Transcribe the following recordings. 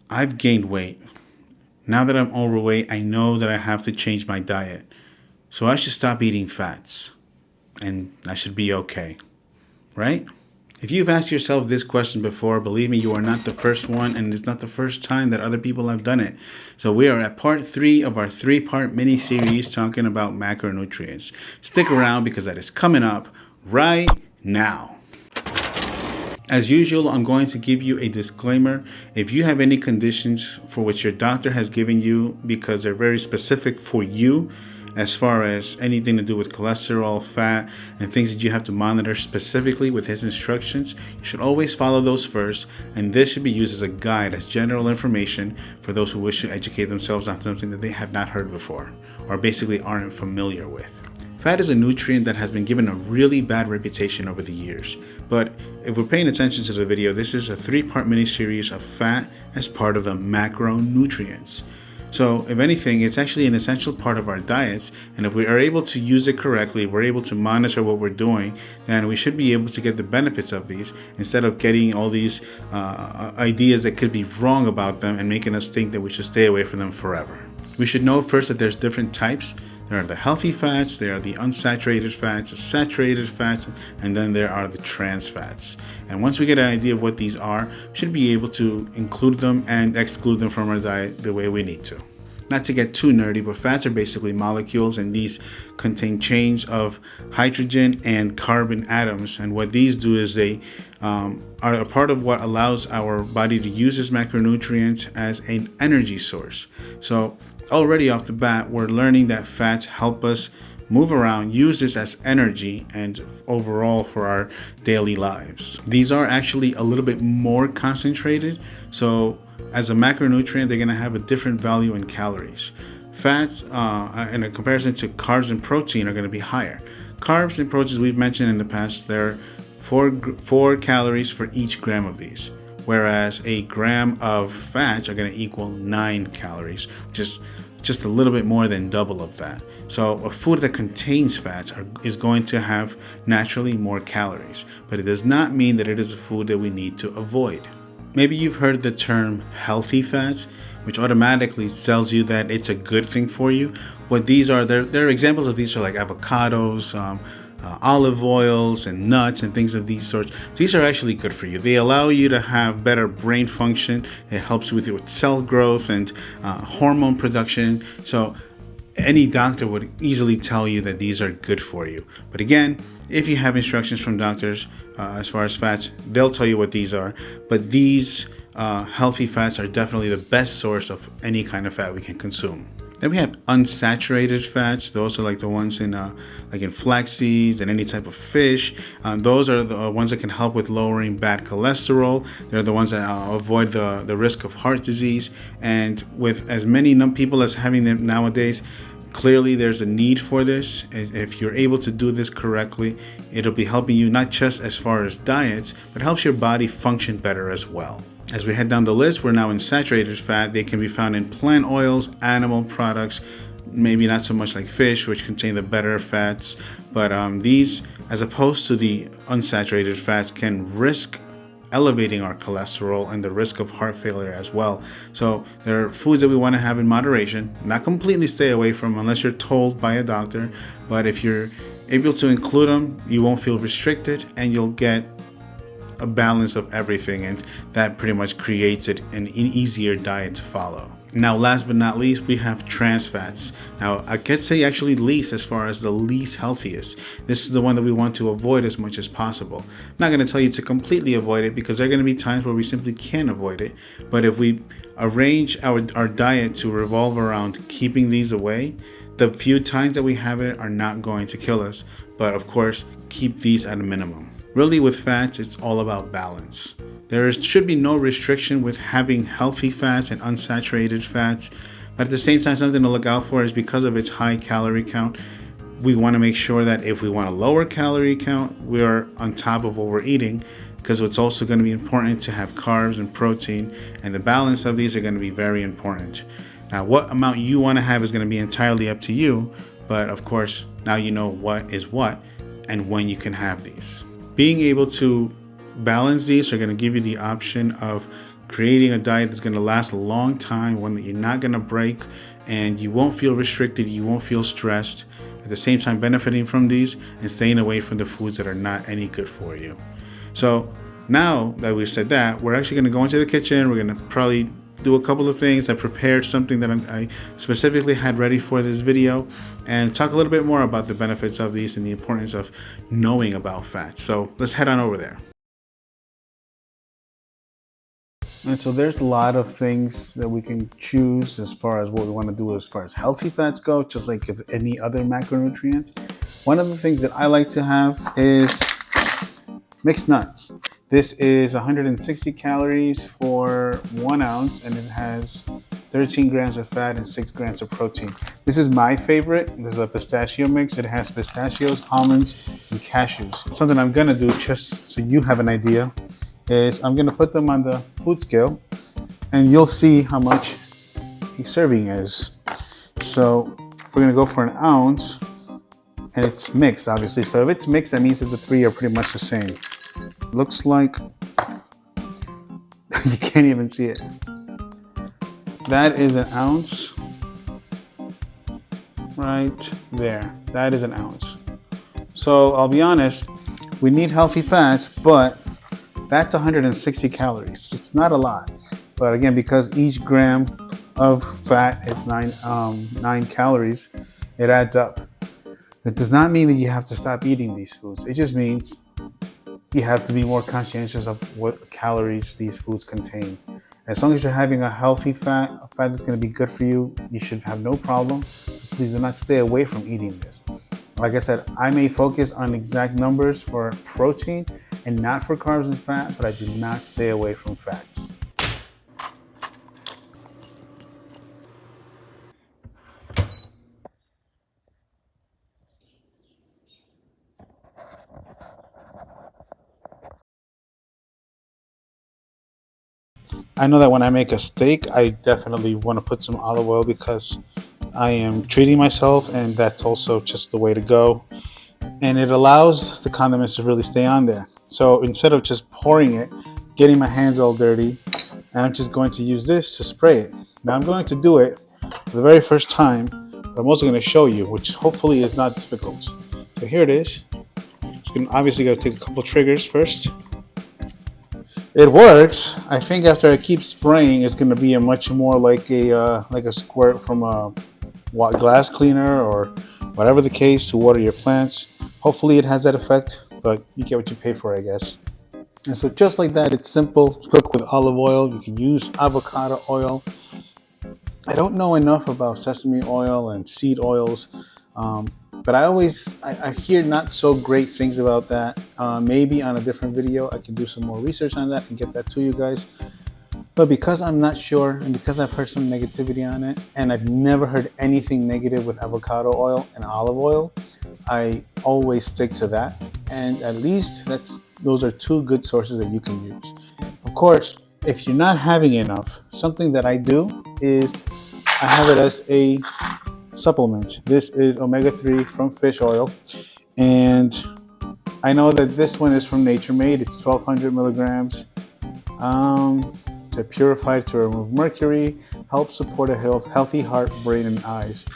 I've gained weight. Now that I'm overweight, I know that I have to change my diet. So I should stop eating fats and I should be okay, right? If you've asked yourself this question before, believe me, you are not the first one, and it's not the first time that other people have done it. So we are at part 3 of our 3-part mini-series talking about macronutrients. Stick around because that is coming up right now. As usual, I'm going to give you a disclaimer. If you have any conditions for which your doctor has given you because they're very specific for you, as far as anything to do with cholesterol, fat, and things that you have to monitor specifically with his instructions, you should always follow those first, and this should be used as a guide, as general information for those who wish to educate themselves on something that they have not heard before, or basically aren't familiar with. Fat is a nutrient that has been given a really bad reputation over the years, but if we're paying attention to the video, this is a 3-part mini-series of fat as part of the macronutrients. So if anything, it's actually an essential part of our diets, and if we are able to use it correctly, we're able to monitor what we're doing, then we should be able to get the benefits of these instead of getting all these ideas that could be wrong about them and making us think that we should stay away from them forever. We should know first that there's different types. There are the healthy fats, there are the unsaturated fats, the saturated fats, and then there are the trans fats. And once we get an idea of what these are, we should be able to include them and exclude them from our diet the way we need to. Not to get too nerdy, but fats are basically molecules, and these contain chains of hydrogen and carbon atoms. And what these do is they are a part of what allows our body to use this macronutrient as an energy source. So already off the bat, we're learning that fats help us move around, use this as energy, and overall for our daily lives. These are actually a little bit more concentrated, so as a macronutrient, they're going to have a different value in calories. Fats, in a comparison to carbs and protein, are going to be higher. Carbs and proteins, we've mentioned in the past, they're 4 calories for each gram of these, whereas a gram of fats are going to equal 9 calories, which is just a little bit more than double of that. So a food that contains fats is going to have naturally more calories, but it does not mean that it is a food that we need to avoid. Maybe you've heard the term healthy fats, which automatically tells you that it's a good thing for you. What these are, there are examples of these are like avocados, olive oils and nuts and things of these sorts. These are actually good for you. They allow you to have better brain function. It helps with cell growth and hormone production. So any doctor would easily tell you that these are good for you. But again, if you have instructions from doctors as far as fats, they'll tell you what these are. But these healthy fats are definitely the best source of any kind of fat we can consume. Then we have unsaturated fats. Those are like the ones in flax seeds and any type of fish. Those are the ones that can help with lowering bad cholesterol. They're the ones that avoid the risk of heart disease. And with as many people as having them nowadays, clearly there's a need for this. If you're able to do this correctly, it'll be helping you not just as far as diets, but helps your body function better as well. As we head down the list, we're now in saturated fat. They can be found in plant oils, animal products, maybe not so much like fish, which contain the better fats. But these, as opposed to the unsaturated fats, can risk elevating our cholesterol and the risk of heart failure as well. So there are foods that we want to have in moderation, not completely stay away from unless you're told by a doctor. But if you're able to include them, you won't feel restricted and you'll get a balance of everything, and that pretty much creates an easier diet to follow. Now, last but not least, we have trans fats. Now, I could say actually least as far as the least healthiest. This is the one that we want to avoid as much as possible. I'm not going to tell you to completely avoid it because there are going to be times where we simply can't avoid it. But if we arrange our diet to revolve around keeping these away, the few times that we have it are not going to kill us. But of course, keep these at a minimum. Really, with fats, it's all about balance. There should be no restriction with having healthy fats and unsaturated fats, but at the same time, something to look out for is because of its high calorie count, we want to make sure that if we want a lower calorie count, we are on top of what we're eating, because it's also going to be important to have carbs and protein, and the balance of these are going to be very important. Now, what amount you want to have is going to be entirely up to you, but of course, now you know what is what and when you can have these. Being able to balance these are going to give you the option of creating a diet that's going to last a long time, one that you're not going to break, and you won't feel restricted, you won't feel stressed, at the same time benefiting from these and staying away from the foods that are not any good for you. So now that we've said that, we're actually going to go into the kitchen. We're going to probably do a couple of things. I prepared something that I specifically had ready for this video, and talk a little bit more about the benefits of these and the importance of knowing about fats. So let's head on over there. And so there's a lot of things that we can choose as far as what we want to do as far as healthy fats go, just like any other macronutrient. One of the things that I like to have is mixed nuts. This is 160 calories for 1 ounce, and it has 13 grams of fat and 6 grams of protein. This is my favorite. This is a pistachio mix. It has pistachios, almonds, and cashews. Something I'm gonna do, just so you have an idea, is I'm gonna put them on the food scale, and you'll see how much a serving is. So we're gonna go for 1 ounce, and it's mixed, obviously. So if it's mixed, that means that the three are pretty much the same. Looks like you can't even see it. That is 1 ounce right there. That is 1 ounce. So I'll be honest, we need healthy fats, but that's 160 calories. It's not a lot, but again, because each gram of fat is 9 calories, it adds up. That does not mean that you have to stop eating these foods. It just means you have to be more conscientious of what calories these foods contain. As long as you're having a healthy fat, a fat that's going to be good for you, you should have no problem. So please do not stay away from eating this. Like I said, I may focus on exact numbers for protein and not for carbs and fat, but I do not stay away from fats. I know that when I make a steak, I definitely want to put some olive oil because I am treating myself, and that's also just the way to go. And it allows the condiments to really stay on there. So instead of just pouring it, getting my hands all dirty, I'm just going to use this to spray it. Now I'm going to do it for the very first time, but I'm also going to show you, which hopefully is not difficult. So here it is. Obviously got to take a couple triggers first. It works. I think after I keep spraying, it's going to be a much more like a squirt from a glass cleaner or whatever the case to water your plants. Hopefully it has that effect, but you get what you pay for, I guess. And so just like that, it's simple. Cook with olive oil. You can use avocado oil. I don't know enough about sesame oil and seed oils, but I hear not so great things about that. Maybe on a different video, I can do some more research on that and get that to you guys. But because I'm not sure, and because I've heard some negativity on it, and I've never heard anything negative with avocado oil and olive oil, I always stick to that. And at least those are two good sources that you can use. Of course, if you're not having enough, something that I do is I have it as a supplement. This is omega-3 from fish oil, and I know that this one is from Nature Made. It's 1,200 milligrams. To purify, to remove mercury, help support a healthy heart, brain, and eyes.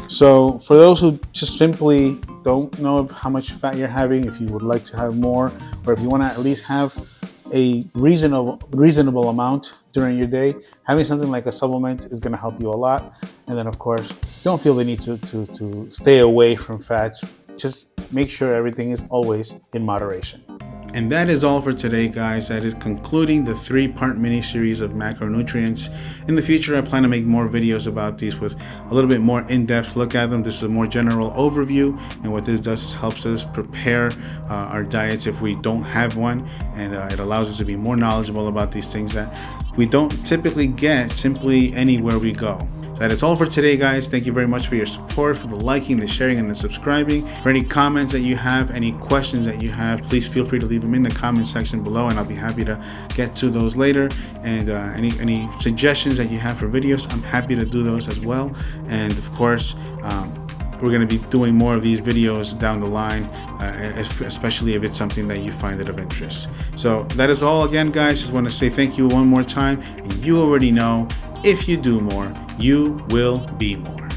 So for those who just simply don't know of how much fat you're having, if you would like to have more, or if you want to at least have a reasonable amount during your day, having something like a supplement is going to help you a lot. And then of course, don't feel the need to stay away from fats. Just make sure everything is always in moderation. And that is all for today, guys. That is concluding the 3-part mini-series of macronutrients. In the future, I plan to make more videos about these with a little bit more in-depth look at them. This is a more general overview, and what this does is helps us prepare our diets if we don't have one, and it allows us to be more knowledgeable about these things that we don't typically get simply anywhere we go. That is all for today, guys. Thank you very much for your support, for the liking, the sharing, and the subscribing. For any comments that you have, any questions that you have, please feel free to leave them in the comment section below, and I'll be happy to get to those later. And any suggestions that you have for videos, I'm happy to do those as well. And of course, we're going to be doing more of these videos down the line, especially if it's something that you find it of interest. So that is all. Again, guys, just want to say thank you one more time. And you already know, if you do more, you will be more.